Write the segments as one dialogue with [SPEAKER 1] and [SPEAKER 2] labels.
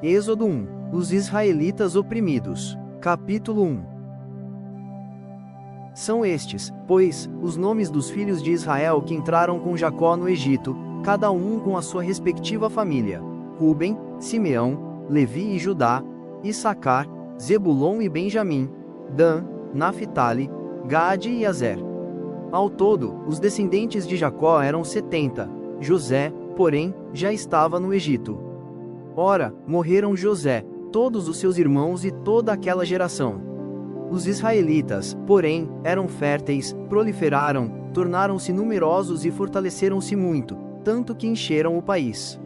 [SPEAKER 1] Êxodo 1. Os israelitas oprimidos. Capítulo 1. São estes, pois, os nomes dos filhos de Israel que entraram com Jacó no Egito, cada um com a sua respectiva família: Ruben, Simeão, Levi e Judá, Issacar, Zebulon e Benjamim, Dan, Naphtali, Gade e Azer. Ao todo, os descendentes de Jacó eram 70. José, porém, já estava no Egito. Ora, morreram José, todos os seus irmãos e toda aquela geração. Os israelitas, porém, eram férteis, proliferaram, tornaram-se numerosos e fortaleceram-se muito, tanto que encheram o país.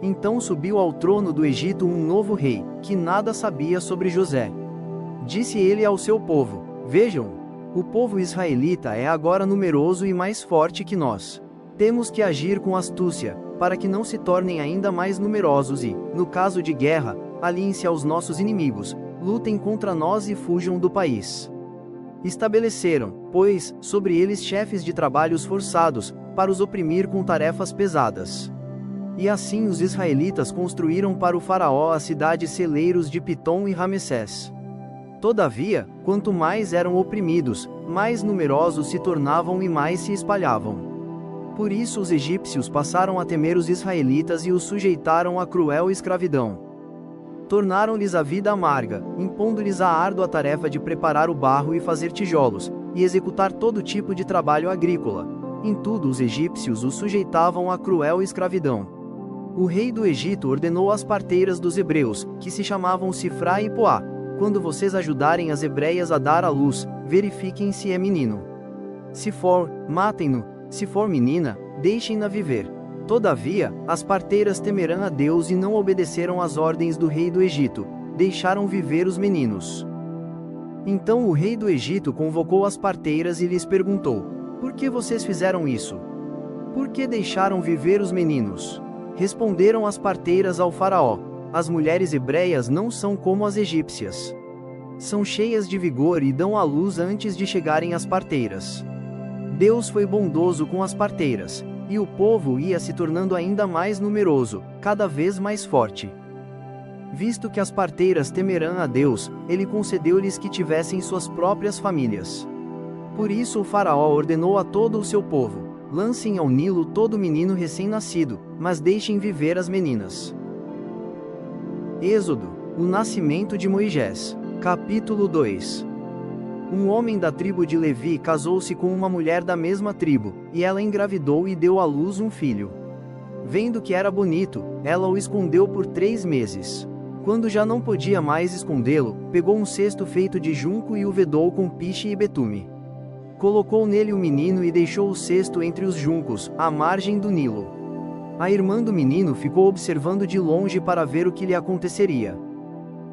[SPEAKER 1] Então subiu ao trono do Egito um novo rei, que nada sabia sobre José. Disse ele ao seu povo: Vejam, o povo israelita é agora numeroso e mais forte que nós. Temos que agir com astúcia, para que não se tornem ainda mais numerosos e, no caso de guerra, aliem-se aos nossos inimigos, lutem contra nós e fujam do país. Estabeleceram, pois, sobre eles chefes de trabalhos forçados, para os oprimir com tarefas pesadas. E assim os israelitas construíram para o faraó as cidades celeiros de Pitom e Ramessés. Todavia, quanto mais eram oprimidos, mais numerosos se tornavam e mais se espalhavam. Por isso os egípcios passaram a temer os israelitas e os sujeitaram à cruel escravidão. Tornaram-lhes a vida amarga, impondo-lhes a árdua tarefa de preparar o barro e fazer tijolos, e executar todo tipo de trabalho agrícola. Em tudo os egípcios os sujeitavam à cruel escravidão. O rei do Egito ordenou às parteiras dos hebreus, que se chamavam Sifra e Poá: quando vocês ajudarem as hebreias a dar à luz, verifiquem se é menino. Se for, matem-no; se for menina, deixem-na viver. Todavia, as parteiras temerão a Deus e não obedeceram às ordens do rei do Egito, deixaram viver os meninos. Então o rei do Egito convocou as parteiras e lhes perguntou: Por que vocês fizeram isso? Por que deixaram viver os meninos? Responderam as parteiras ao faraó: As mulheres hebreias não são como as egípcias. São cheias de vigor e dão à luz antes de chegarem às parteiras. Deus foi bondoso com as parteiras, e o povo ia se tornando ainda mais numeroso, cada vez mais forte. Visto que as parteiras temerão a Deus, ele concedeu-lhes que tivessem suas próprias famílias. Por isso o faraó ordenou a todo o seu povo: lancem ao Nilo todo menino recém-nascido, mas deixem viver as meninas. Êxodo, o nascimento de Moisés. Capítulo 2. Um homem da tribo de Levi casou-se com uma mulher da mesma tribo, e ela engravidou e deu à luz um filho. Vendo que era bonito, ela o escondeu por 3 meses. Quando já não podia mais escondê-lo, pegou um cesto feito de junco e o vedou com piche e betume. Colocou nele o menino e deixou o cesto entre os juncos, à margem do Nilo. A irmã do menino ficou observando de longe para ver o que lhe aconteceria.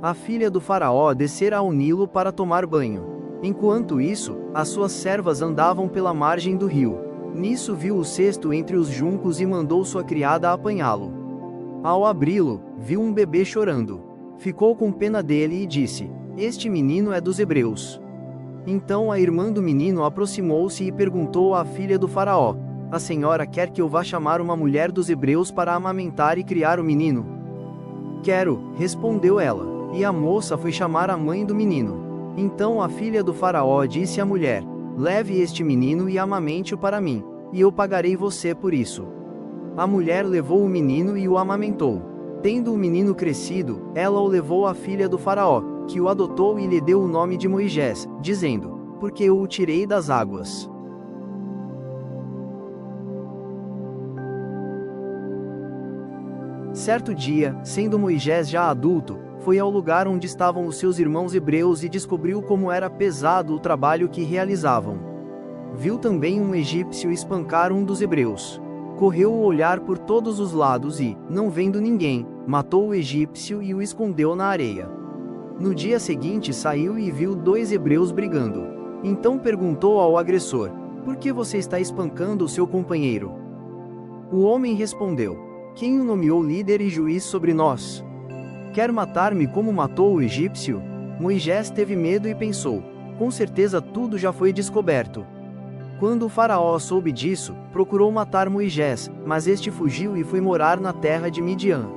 [SPEAKER 1] A filha do faraó descera ao Nilo para tomar banho. Enquanto isso, as suas servas andavam pela margem do rio. Nisso viu o cesto entre os juncos e mandou sua criada apanhá-lo. Ao abri-lo, viu um bebê chorando. Ficou com pena dele e disse: Este menino é dos hebreus. Então a irmã do menino aproximou-se e perguntou à filha do faraó: A senhora quer que eu vá chamar uma mulher dos hebreus para amamentar e criar o menino? Quero, respondeu ela. E a moça foi chamar a mãe do menino. Então a filha do faraó disse à mulher: Leve este menino e amamente-o para mim, e eu pagarei você por isso. A mulher levou o menino e o amamentou. Tendo o menino crescido, ela o levou à filha do faraó, que o adotou e lhe deu o nome de Moisés, dizendo: Porque eu o tirei das águas. Certo dia, sendo Moisés já adulto, foi ao lugar onde estavam os seus irmãos hebreus e descobriu como era pesado o trabalho que realizavam. Viu também um egípcio espancar um dos hebreus. Correu o olhar por todos os lados e, não vendo ninguém, matou o egípcio e o escondeu na areia. No dia seguinte saiu e viu 2 hebreus brigando. Então perguntou ao agressor: Por que você está espancando o seu companheiro? O homem respondeu: Quem o nomeou líder e juiz sobre nós? Quer matar-me como matou o egípcio? Moisés teve medo e pensou: Com certeza tudo já foi descoberto. Quando o faraó soube disso, procurou matar Moisés, mas este fugiu e foi morar na terra de Midian.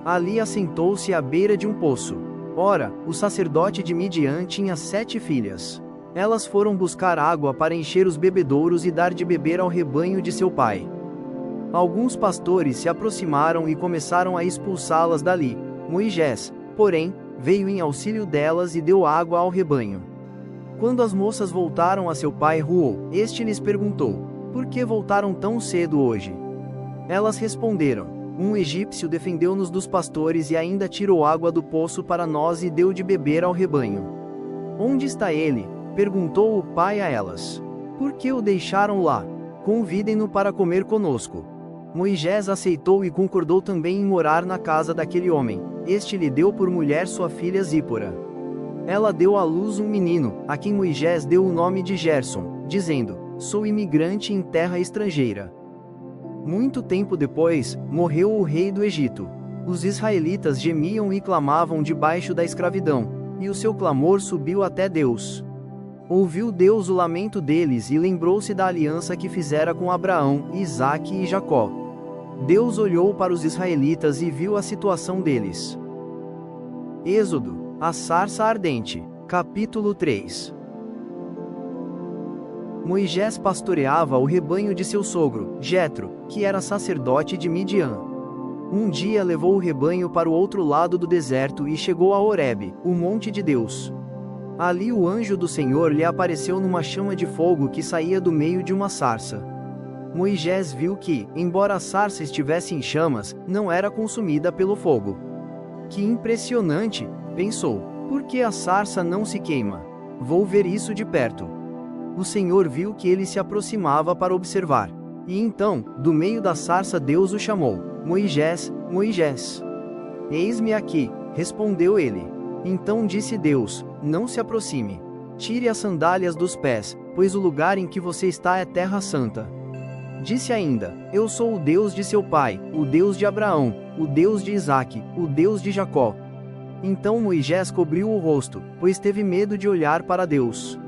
[SPEAKER 1] Ali assentou-se à beira de um poço. Ora, o sacerdote de Midian tinha 7 filhas. Elas foram buscar água para encher os bebedouros e dar de beber ao rebanho de seu pai. Alguns pastores se aproximaram e começaram a expulsá-las dali. Moisés, porém, veio em auxílio delas e deu água ao rebanho. Quando as moças voltaram a seu pai Ruou, este lhes perguntou: por que voltaram tão cedo hoje? Elas responderam: um egípcio defendeu-nos dos pastores e ainda tirou água do poço para nós e deu de beber ao rebanho. Onde está ele? Perguntou o pai a elas. Por que o deixaram lá? Convidem-no para comer conosco. Moisés aceitou e concordou também em morar na casa daquele homem. Este lhe deu por mulher sua filha Zípora. Ela deu à luz um menino, a quem Moisés deu o nome de Gerson, dizendo: sou imigrante em terra estrangeira. Muito tempo depois, morreu o rei do Egito. Os israelitas gemiam e clamavam debaixo da escravidão, e o seu clamor subiu até Deus. Ouviu Deus o lamento deles e lembrou-se da aliança que fizera com Abraão, Isaque e Jacó. Deus olhou para os israelitas e viu a situação deles. Êxodo, a sarça ardente, capítulo 3. Moisés pastoreava o rebanho de seu sogro, Jetro, que era sacerdote de Midian. Um dia levou o rebanho para o outro lado do deserto e chegou a Horebe, o monte de Deus. Ali o anjo do Senhor lhe apareceu numa chama de fogo que saía do meio de uma sarça. Moisés viu que, embora a sarça estivesse em chamas, não era consumida pelo fogo. Que impressionante, pensou, por que a sarça não se queima? Vou ver isso de perto. O Senhor viu que ele se aproximava para observar. E então, do meio da sarça Deus o chamou: Moisés, Moisés. Eis-me aqui, respondeu ele. Então disse Deus: não se aproxime. Tire as sandálias dos pés, pois o lugar em que você está é terra santa. Disse ainda: eu sou o Deus de seu pai, o Deus de Abraão, o Deus de Isaque, o Deus de Jacó. Então Moisés cobriu o rosto, pois teve medo de olhar para Deus.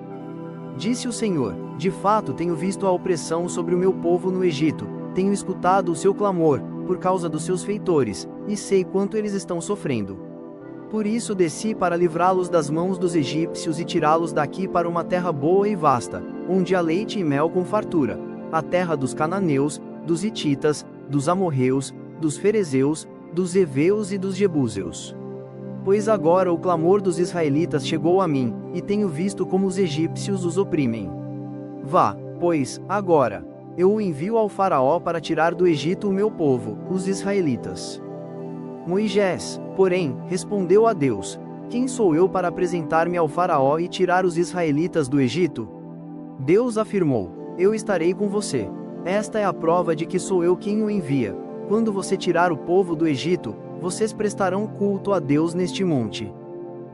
[SPEAKER 1] Disse o Senhor: de fato tenho visto a opressão sobre o meu povo no Egito, tenho escutado o seu clamor, por causa dos seus feitores, e sei quanto eles estão sofrendo. Por isso desci para livrá-los das mãos dos egípcios e tirá-los daqui para uma terra boa e vasta, onde há leite e mel com fartura, a terra dos cananeus, dos hititas, dos amorreus, dos ferezeus, dos heveus e dos jebuseus. Pois agora o clamor dos israelitas chegou a mim, e tenho visto como os egípcios os oprimem. Vá, pois, agora, eu o envio ao faraó para tirar do Egito o meu povo, os israelitas. Moisés, porém, respondeu a Deus: quem sou eu para apresentar-me ao faraó e tirar os israelitas do Egito? Deus afirmou: eu estarei com você. Esta é a prova de que sou eu quem o envia. Quando você tirar o povo do Egito, vocês prestarão culto a Deus neste monte.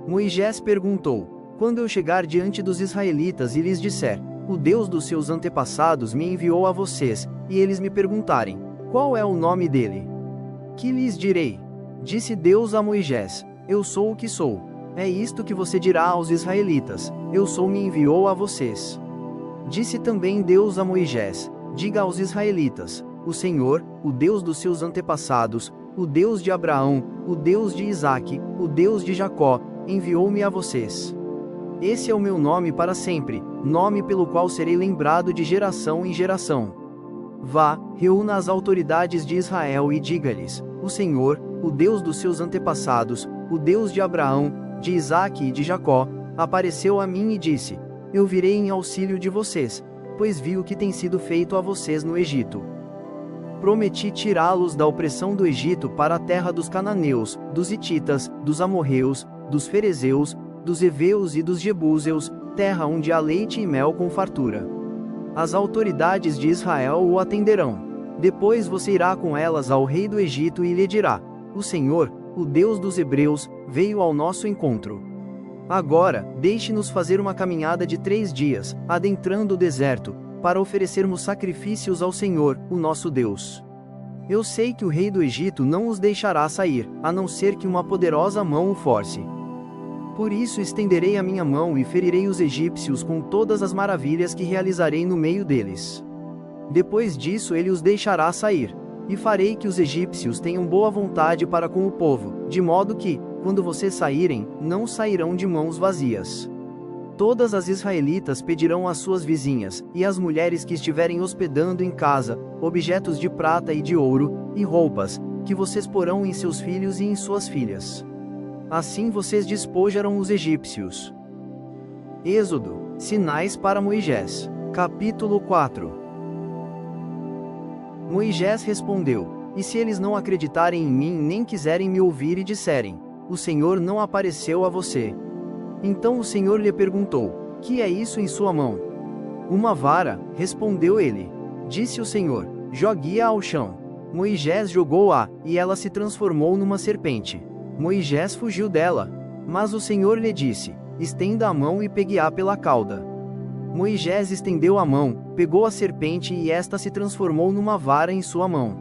[SPEAKER 1] Moisés perguntou: quando eu chegar diante dos israelitas e lhes disser: o Deus dos seus antepassados me enviou a vocês, e eles me perguntarem: qual é o nome dele? Que lhes direi? Disse Deus a Moisés: eu sou o que sou. É isto que você dirá aos israelitas: eu sou, me enviou a vocês. Disse também Deus a Moisés: diga aos israelitas: o Senhor, o Deus dos seus antepassados, o Deus de Abraão, o Deus de Isaque, o Deus de Jacó, enviou-me a vocês. Esse é o meu nome para sempre, nome pelo qual serei lembrado de geração em geração. Vá, reúna as autoridades de Israel e diga-lhes: o Senhor, o Deus dos seus antepassados, o Deus de Abraão, de Isaque e de Jacó, apareceu a mim e disse: eu virei em auxílio de vocês, pois vi o que tem sido feito a vocês no Egito. Prometi tirá-los da opressão do Egito para a terra dos cananeus, dos hititas, dos amorreus, dos ferezeus, dos heveus e dos jebuseus, terra onde há leite e mel com fartura. As autoridades de Israel o atenderão. Depois você irá com elas ao rei do Egito e lhe dirá: o Senhor, o Deus dos hebreus, veio ao nosso encontro. Agora, deixe-nos fazer uma caminhada de 3 dias, adentrando o deserto, para oferecermos sacrifícios ao Senhor, o nosso Deus. Eu sei que o rei do Egito não os deixará sair, a não ser que uma poderosa mão o force. Por isso estenderei a minha mão e ferirei os egípcios com todas as maravilhas que realizarei no meio deles. Depois disso ele os deixará sair. E farei que os egípcios tenham boa vontade para com o povo, de modo que, quando vocês saírem, não sairão de mãos vazias. Todas as israelitas pedirão às suas vizinhas, e às mulheres que estiverem hospedando em casa, objetos de prata e de ouro, e roupas, que vocês porão em seus filhos e em suas filhas. Assim vocês despojarão os egípcios. Êxodo, sinais para Moisés. Capítulo 4. Moisés respondeu: E se eles não acreditarem em mim nem quiserem me ouvir e disserem: O Senhor não apareceu a você? Então o Senhor lhe perguntou: Que é isso em sua mão? Uma vara, respondeu ele. Disse o Senhor: Jogue-a ao chão. Moisés jogou-a, e ela se transformou numa serpente. Moisés fugiu dela. Mas o Senhor lhe disse: Estenda a mão e pegue-a pela cauda. Moisés estendeu a mão, pegou a serpente e esta se transformou numa vara em sua mão.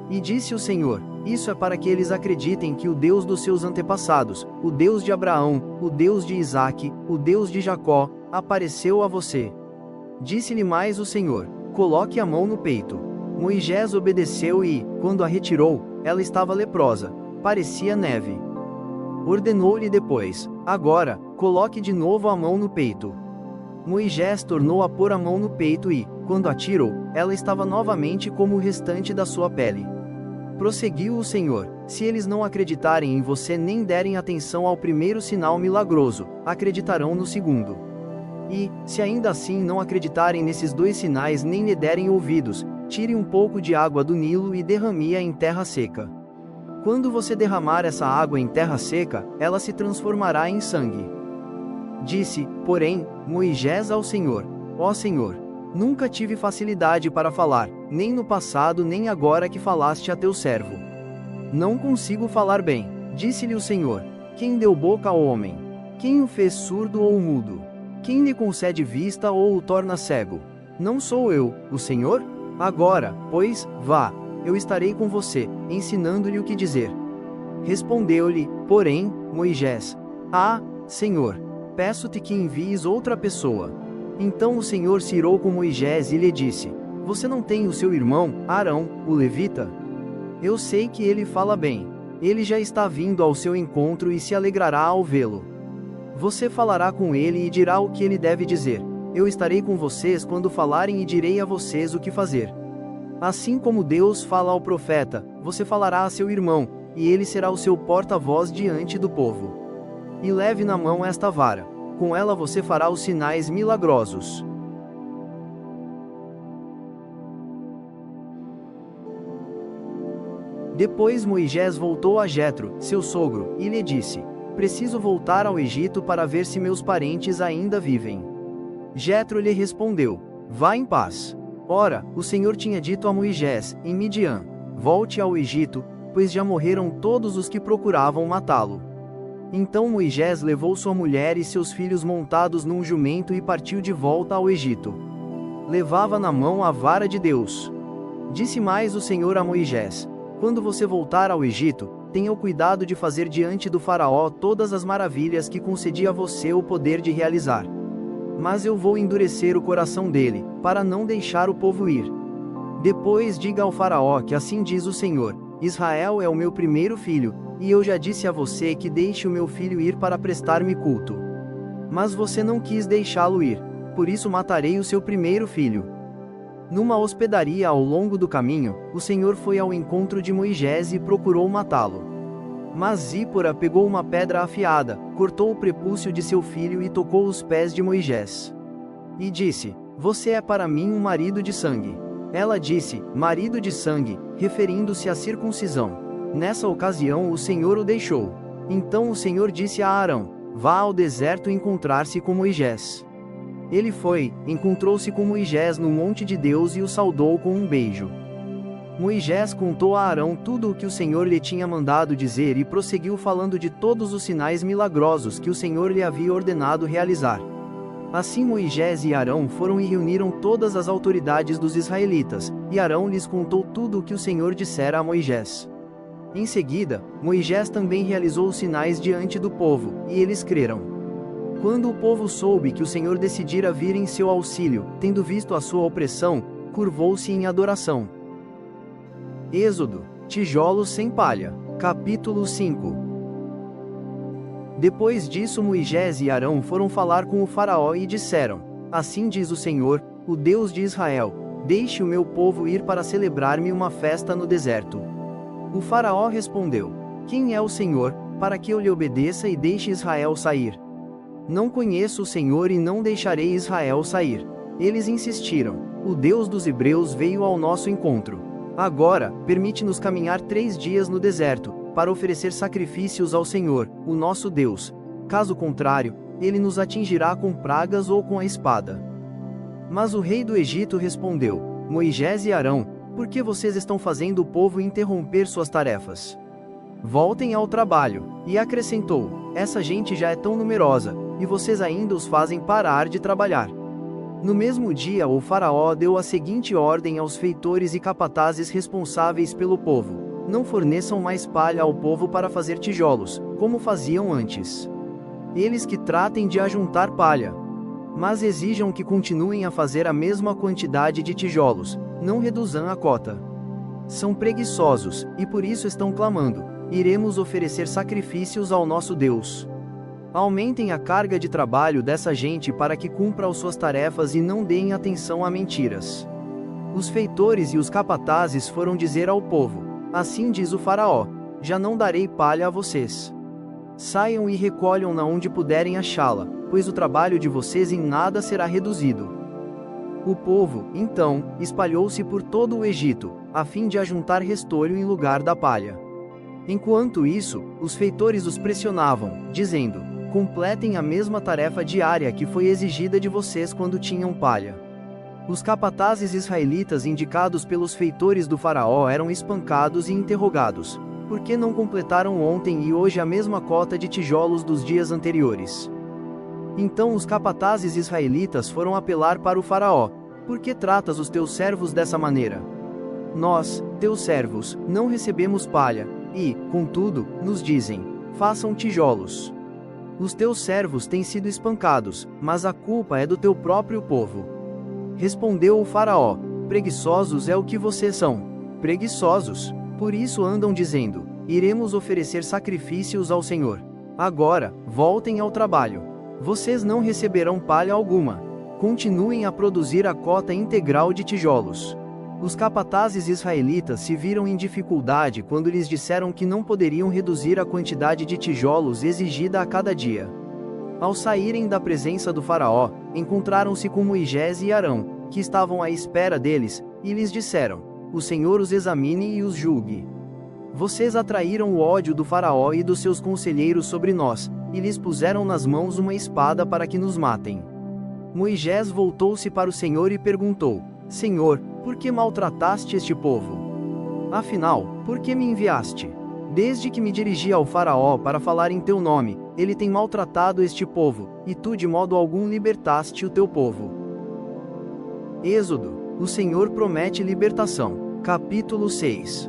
[SPEAKER 1] E disse o Senhor: Isso é para que eles acreditem que o Deus dos seus antepassados, o Deus de Abraão, o Deus de Isaque, o Deus de Jacó, apareceu a você. Disse-lhe mais o Senhor: Coloque a mão no peito. Moisés obedeceu e, quando a retirou, ela estava leprosa, parecia neve. Ordenou-lhe depois: Agora, coloque de novo a mão no peito. Moisés tornou a pôr a mão no peito e, quando a tirou, ela estava novamente como o restante da sua pele. Prosseguiu o Senhor: Se eles não acreditarem em você nem derem atenção ao primeiro sinal milagroso, acreditarão no segundo. E, se ainda assim não acreditarem nesses dois sinais nem lhe derem ouvidos, tire um pouco de água do Nilo e derrame-a em terra seca. Quando você derramar essa água em terra seca, ela se transformará em sangue. Disse, porém, Moisés ao Senhor: Ó Senhor, nunca tive facilidade para falar, nem no passado nem agora que falaste a teu servo. Não consigo falar bem. Disse-lhe o Senhor: Quem deu boca ao homem? Quem o fez surdo ou mudo? Quem lhe concede vista ou o torna cego? Não sou eu, o Senhor? Agora, pois, vá, eu estarei com você, ensinando-lhe o que dizer. Respondeu-lhe, porém, Moisés: Ah, Senhor, peço-te que envies outra pessoa. Então o Senhor se irou com Moisés e lhe disse: Você não tem o seu irmão, Arão, o levita? Eu sei que ele fala bem. Ele já está vindo ao seu encontro e se alegrará ao vê-lo. Você falará com ele e dirá o que ele deve dizer. Eu estarei com vocês quando falarem e direi a vocês o que fazer. Assim como Deus fala ao profeta, você falará a seu irmão, e ele será o seu porta-voz diante do povo. E leve na mão esta vara. Com ela você fará os sinais milagrosos. Depois Moisés voltou a Jetro, seu sogro, e lhe disse: Preciso voltar ao Egito para ver se meus parentes ainda vivem. Jetro lhe respondeu: Vá em paz. Ora, o Senhor tinha dito a Moisés, em Midian: Volte ao Egito, pois já morreram todos os que procuravam matá-lo. Então Moisés levou sua mulher e seus filhos montados num jumento e partiu de volta ao Egito. Levava na mão a vara de Deus. Disse mais o Senhor a Moisés: Quando você voltar ao Egito, tenha o cuidado de fazer diante do faraó todas as maravilhas que concedi a você o poder de realizar. Mas eu vou endurecer o coração dele, para não deixar o povo ir. Depois diga ao faraó que assim diz o Senhor: Israel é o meu primeiro filho, e eu já disse a você que deixe o meu filho ir para prestar-me culto. Mas você não quis deixá-lo ir, por isso matarei o seu primeiro filho. Numa hospedaria ao longo do caminho, o Senhor foi ao encontro de Moisés e procurou matá-lo. Mas Zípora pegou uma pedra afiada, cortou o prepúcio de seu filho e tocou os pés de Moisés. E disse: Você é para mim um marido de sangue. Ela disse: Marido de sangue, referindo-se à circuncisão. Nessa ocasião o Senhor o deixou. Então o Senhor disse a Arão: Vá ao deserto encontrar-se com Moisés. Ele foi, encontrou-se com Moisés no monte de Deus e o saudou com um beijo. Moisés contou a Arão tudo o que o Senhor lhe tinha mandado dizer e prosseguiu falando de todos os sinais milagrosos que o Senhor lhe havia ordenado realizar. Assim Moisés e Arão foram e reuniram todas as autoridades dos israelitas, e Arão lhes contou tudo o que o Senhor dissera a Moisés. Em seguida, Moisés também realizou os sinais diante do povo, e eles creram. Quando o povo soube que o Senhor decidira vir em seu auxílio, tendo visto a sua opressão, curvou-se em adoração. Êxodo, tijolos sem palha. Capítulo 5. Depois disso Moisés e Arão foram falar com o faraó e disseram: Assim diz o Senhor, o Deus de Israel, deixe o meu povo ir para celebrar-me uma festa no deserto. O faraó respondeu: Quem é o Senhor, para que eu lhe obedeça e deixe Israel sair? Não conheço o Senhor e não deixarei Israel sair. Eles insistiram: O Deus dos Hebreus veio ao nosso encontro. Agora, permite-nos caminhar 3 dias no deserto, para oferecer sacrifícios ao Senhor, o nosso Deus. Caso contrário, ele nos atingirá com pragas ou com a espada. Mas o rei do Egito respondeu: Moisés e Arão, por que vocês estão fazendo o povo interromper suas tarefas? Voltem ao trabalho. E acrescentou: Essa gente já é tão numerosa, e vocês ainda os fazem parar de trabalhar. No mesmo dia o faraó deu a seguinte ordem aos feitores e capatazes responsáveis pelo povo: Não forneçam mais palha ao povo para fazer tijolos, como faziam antes. Eles que tratem de ajuntar palha. Mas exijam que continuem a fazer a mesma quantidade de tijolos, não reduzam a cota. São preguiçosos, e por isso estão clamando: Iremos oferecer sacrifícios ao nosso Deus. Aumentem a carga de trabalho dessa gente para que cumpra as suas tarefas e não deem atenção a mentiras. Os feitores e os capatazes foram dizer ao povo: Assim diz o faraó: Já não darei palha a vocês. Saiam e recolham-na onde puderem achá-la, pois o trabalho de vocês em nada será reduzido. O povo, então, espalhou-se por todo o Egito, a fim de ajuntar restolho em lugar da palha. Enquanto isso, os feitores os pressionavam, dizendo: Completem a mesma tarefa diária que foi exigida de vocês quando tinham palha. Os capatazes israelitas indicados pelos feitores do faraó eram espancados e interrogados: Por que não completaram ontem e hoje a mesma cota de tijolos dos dias anteriores? Então os capatazes israelitas foram apelar para o faraó: Por que tratas os teus servos dessa maneira? Nós, teus servos, não recebemos palha, e, contudo, nos dizem: Façam tijolos. Os teus servos têm sido espancados, mas a culpa é do teu próprio povo. Respondeu o faraó: Preguiçosos é o que vocês são. Preguiçosos. Por isso andam dizendo: Iremos oferecer sacrifícios ao Senhor. Agora, voltem ao trabalho. Vocês não receberão palha alguma. Continuem a produzir a cota integral de tijolos. Os capatazes israelitas se viram em dificuldade quando lhes disseram que não poderiam reduzir a quantidade de tijolos exigida a cada dia. Ao saírem da presença do faraó, encontraram-se com Moisés e Arão, que estavam à espera deles, e lhes disseram: O Senhor os examine e os julgue. Vocês atraíram o ódio do faraó e dos seus conselheiros sobre nós, e lhes puseram nas mãos uma espada para que nos matem. Moisés voltou-se para o Senhor e perguntou: Senhor, por que maltrataste este povo? Afinal, por que me enviaste? Desde que me dirigi ao faraó para falar em teu nome, ele tem maltratado este povo, e tu de modo algum libertaste o teu povo. Êxodo, o Senhor promete libertação. Capítulo 6.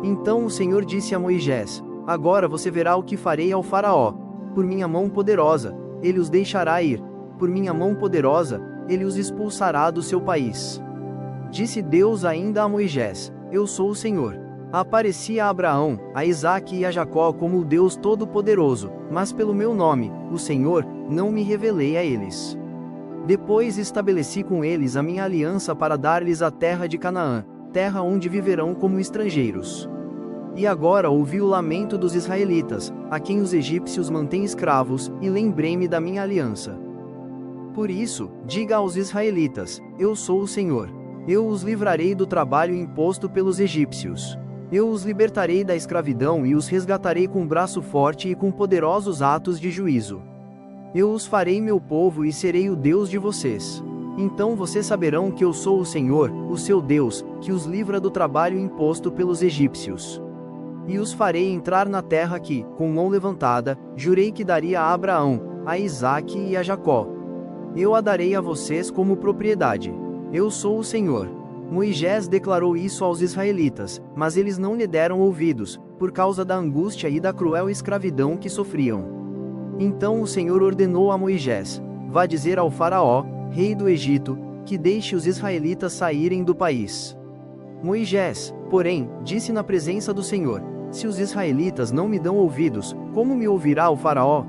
[SPEAKER 1] Então o Senhor disse a Moisés: Agora você verá o que farei ao faraó. Por minha mão poderosa, ele os deixará ir. Por minha mão poderosa, ele os expulsará do seu país. Disse Deus ainda a Moisés: Eu sou o Senhor. Apareci a Abraão, a Isaque e a Jacó como o Deus Todo-Poderoso, mas pelo meu nome, o Senhor, não me revelei a eles. Depois estabeleci com eles a minha aliança para dar-lhes a terra de Canaã, terra onde viverão como estrangeiros. E agora ouvi o lamento dos israelitas, a quem os egípcios mantêm escravos, e lembrei-me da minha aliança. Por isso, diga aos israelitas: Eu sou o Senhor. Eu os livrarei do trabalho imposto pelos egípcios. Eu os libertarei da escravidão e os resgatarei com braço forte e com poderosos atos de juízo. Eu os farei meu povo e serei o Deus de vocês. Então vocês saberão que eu sou o Senhor, o seu Deus, que os livra do trabalho imposto pelos egípcios. E os farei entrar na terra que, com mão levantada, jurei que daria a Abraão, a Isaque e a Jacó. Eu a darei a vocês como propriedade. Eu sou o Senhor. Moisés declarou isso aos israelitas, mas eles não lhe deram ouvidos, por causa da angústia e da cruel escravidão que sofriam. Então o Senhor ordenou a Moisés: Vá dizer ao faraó, rei do Egito, que deixe os israelitas saírem do país. Moisés, porém, disse na presença do Senhor: se os israelitas não me dão ouvidos, como me ouvirá o faraó?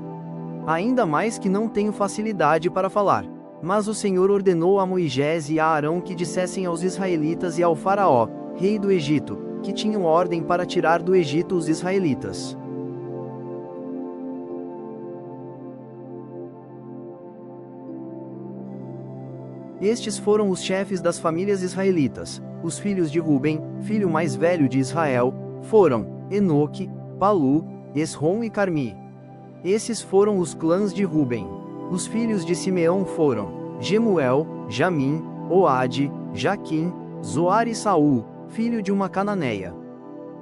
[SPEAKER 1] Ainda mais que não tenho facilidade para falar. Mas o Senhor ordenou a Moisés e a Arão que dissessem aos israelitas e ao faraó, rei do Egito, que tinham ordem para tirar do Egito os israelitas. Estes foram os chefes das famílias israelitas. Os filhos de Ruben, filho mais velho de Israel, foram Enoque, Palu, Esrom e Carmi. Esses foram os clãs de Ruben. Os filhos de Simeão foram Gemuel, Jamim, Oade, Jaquim, Zoar e Saul, filho de uma cananeia.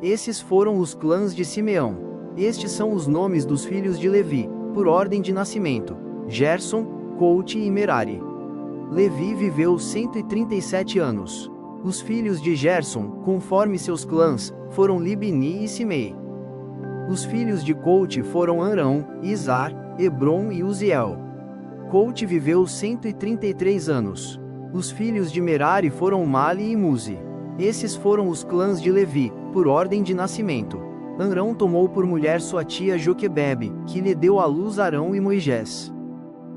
[SPEAKER 1] Esses foram os clãs de Simeão. Estes são os nomes dos filhos de Levi, por ordem de nascimento: Gerson, Coute e Merari. Levi viveu 137 anos. Os filhos de Gerson, conforme seus clãs, foram Libni e Simei. Os filhos de Coute foram Arão, Izar, Hebron e Uziel. Coute viveu 133 anos. Os filhos de Merari foram Mali e Muzi. Esses foram os clãs de Levi, por ordem de nascimento. Arão tomou por mulher sua tia Joquebebe, que lhe deu à luz Arão e Moisés.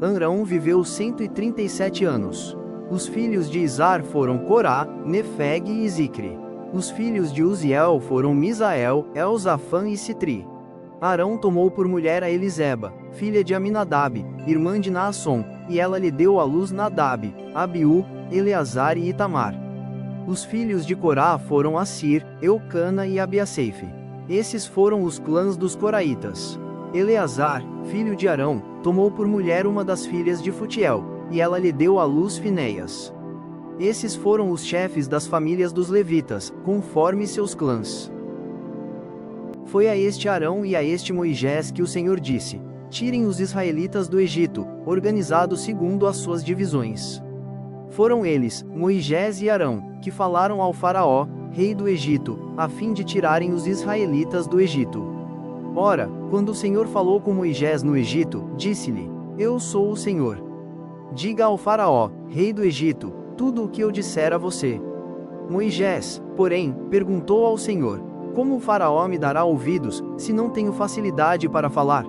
[SPEAKER 1] Arão viveu 137 anos. Os filhos de Izar foram Corá, Nefeg e Zicre. Os filhos de Uziel foram Misael, Elzafã e Citri. Arão tomou por mulher a Eliseba, filha de Aminadab, irmã de Naasson, e ela lhe deu à luz Nadab, Abiú, Eleazar e Itamar. Os filhos de Corá foram Assir, Eucana e Abiaseife. Esses foram os clãs dos coraitas. Eleazar, filho de Arão, tomou por mulher uma das filhas de Futiel, e ela lhe deu à luz Finéias. Esses foram os chefes das famílias dos levitas, conforme seus clãs. Foi a este Arão e a este Moisés que o Senhor disse: tirem os israelitas do Egito, organizados segundo as suas divisões. Foram eles, Moisés e Arão, que falaram ao faraó, rei do Egito, a fim de tirarem os israelitas do Egito. Ora, quando o Senhor falou com Moisés no Egito, disse-lhe: eu sou o Senhor. Diga ao faraó, rei do Egito, tudo o que eu disser a você. Moisés, porém, perguntou ao Senhor: como o faraó me dará ouvidos, se não tenho facilidade para falar?